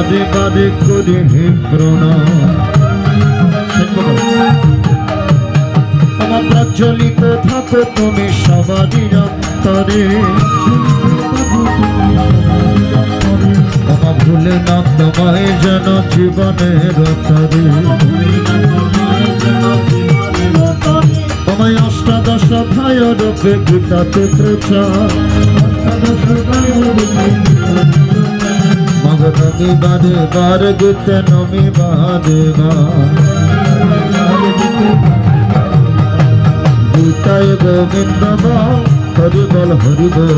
বাদে বাদে করি হে প্রণাম। তোমার প্রজ্বলিত থাকো তুমি সবারই অন্তরে, তোমার ভুলে না তোমায় যেন জীবনের তরে। তোমায় অষ্টাদশ অধ্যায় রূপে গীতাতে প্রচার, মগ নমি বাদে বার গীতে নমি বাদে বার। গীতায় গোবিন্দ হরি বল হরি বল।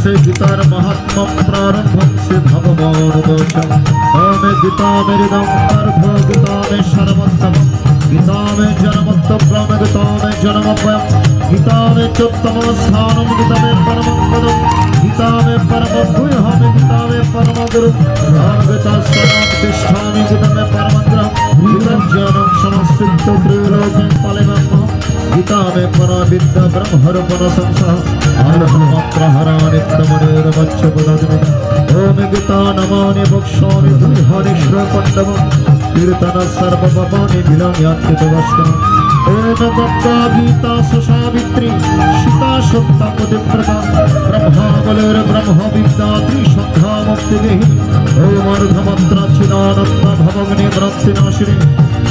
से गीतार महात्मा प्रारंभ से भगवान वचन। हमें गीता मेरे दम अर्थ गीता में सर्वोत्तम, गीता में जन्मोत्तम, गीता में जन्मोपयम, गीता में चोत्तम स्थानम, गीता में परम पदम, गीता में परम भूय, हमें गीता में परम गुरु, गीता सर्वोत्तिष्ठामि, गीता में परम ग्रह, गीता ज्ञानम समस्तित त्रिलोक्यं फलमेव, गीता में परा विद्या ब्रह्मर्पण संसार आलहमात्र हरा नित्यमनेरमच्च पदात्मिक। ओम गीता नमानि भक्षामि दुर्हानि श्रपण्डव कीर्तन सर्वपापानि विलम्यान्ति तवस्कम्। ओम गप्ता गीता सुसावित्री सीता सत्ता पतिव्रता ब्रह्मा बलेर ब्रह्म विद्या त्रिसंध्या मुक्तिदेहि। ओम अर्धमात्रा चिदानंद भवग्नि वृत्तिनाशिनी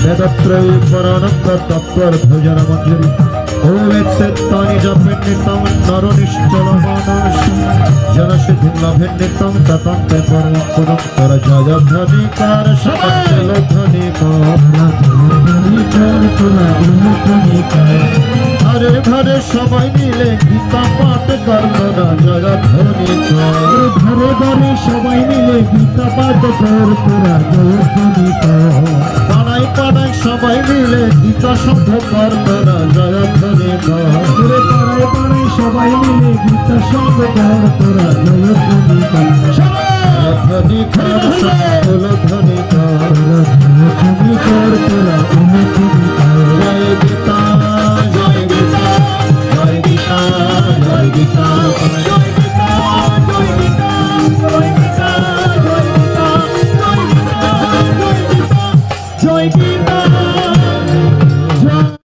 वेदत्रयी परानंद तत्त्वर्धजन मंजरी। ओम एक्सेत्तानि जपेन नित्यं नरो निश्चल मानस जनसिद्धि लभेन नित्यं ततन्ते परमं पदं कर जय ध्वनिकार समस्त ध्वनिकार। हरे घरे सबाई मिले गीता पाठ करना जय ध्वनिकार। घरे घरे सबाई मिले गीता पाठ करना जय ध्वनिकार। पाड़ाई पाड़ाई सबाई मिले गीता शब्द करना जय ध्वनिकार। पाड़ाई पाड़ाई सबाई मिले गीता शब्द करना जय ध्वनिकार। ध्वनिकार